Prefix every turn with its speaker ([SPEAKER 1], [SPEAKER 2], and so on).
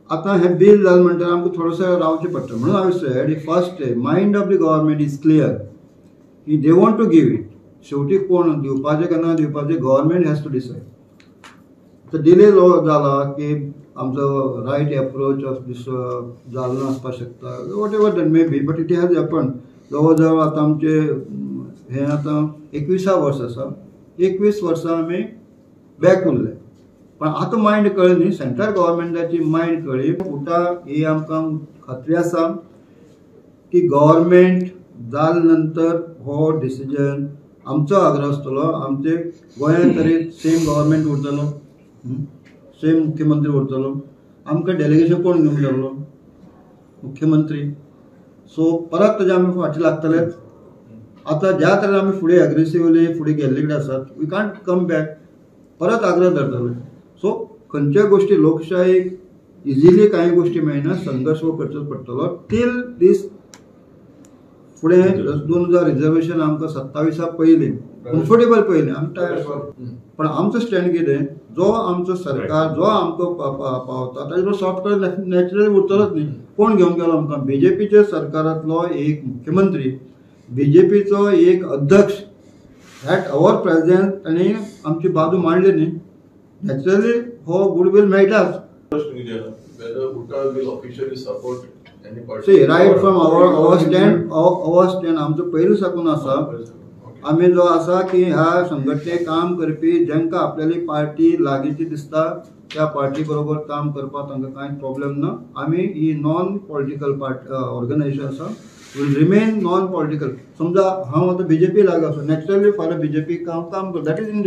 [SPEAKER 1] आता हे बिल जालें म्हणटा आमकां थोडंसं रावचें पडटा म्हणून हांवें said first mind of the government is clear की they want to give it. शेवटी कोण दिवपाचें केन्ना दिवपाचें गव्हर्मेंट हॅज टू डिसायड. तर डिले जाला की आमचो रायट एप्रोच ऑफ दीस जाल्लो आसपाक शकता what ever that may be but it has happen. जवळ जवळ आतां आमचे हें आतां 21 वर्स आसा. 21 वर्सां आमी बॅक उरले. पण आतां मायंड कळ्ळी न्ही सेंट्रल गव्हर्मेंटाची मायंड कळ्ळी. फुटा ही आमकां खात्री आसा की गव्हर्मेंट जाले नंतर हो डिसिजन आमचो आग्रह आसतलो. आमचे गोंयांत तरी सेम गव्हर्मेंट उरतलो, सेम मुख्यमंत्री उरतलो. आमकां डेलिगेशन कोण घेवन गेल्लो? मुख्यमंत्री. सो परत ताजे आमी फाटीं लागतलेच. आतां ज्या तरेन आमी फुडें एग्रेसिवली फुडें गेल्ले कडेन आसात वी कांट कम बॅक. परत आग्रह धरतले. सो खंयच्योय गोश्टी लोकशायेक इजिली कांय गोश्टी मेळना. संघर्श हो करचोच पडटलो टील दीस. फुडें 2000 रिजर्वेशन आमकां 27 पयलीं कम्फर्टेबल पयलीं आमी तयार. पण आमचो स्टँड कितें? जो आमचो सरकार जो आमकां पावता ताजे बरोबर सॉफ्ट नॅचरली उरतलोच न्ही. कोण घेवन गेलो आमकां? बीजेपीच्या सरकारांतलो एक मुख्यमंत्री, बीजेपीचो एक अध्यक्ष ॲट अवर प्रेझेंट ताणी आमची बाजू मांडली न्ही. नॅचरली हो गुडविल मेळटाच. रायट फ्रॉम अवर स्टँड आमचो पयलीं साकून आसा. आमी जो आसा की ह्या संघटनेक काम करपी जांकां आपल्याली पार्टी लागींची दिसता त्या पार्टी बरोबर काम करपाक तांकां कांय प्रॉब्लेम ना. आमी ही नॉन पॉलिटिकल ऑर्गनायजेशन आसा. Will remain non political. समजा हांव आतां बीजेपी लागीं आसा नॅचरली फाल्यां बीजेपी काम करता. That is in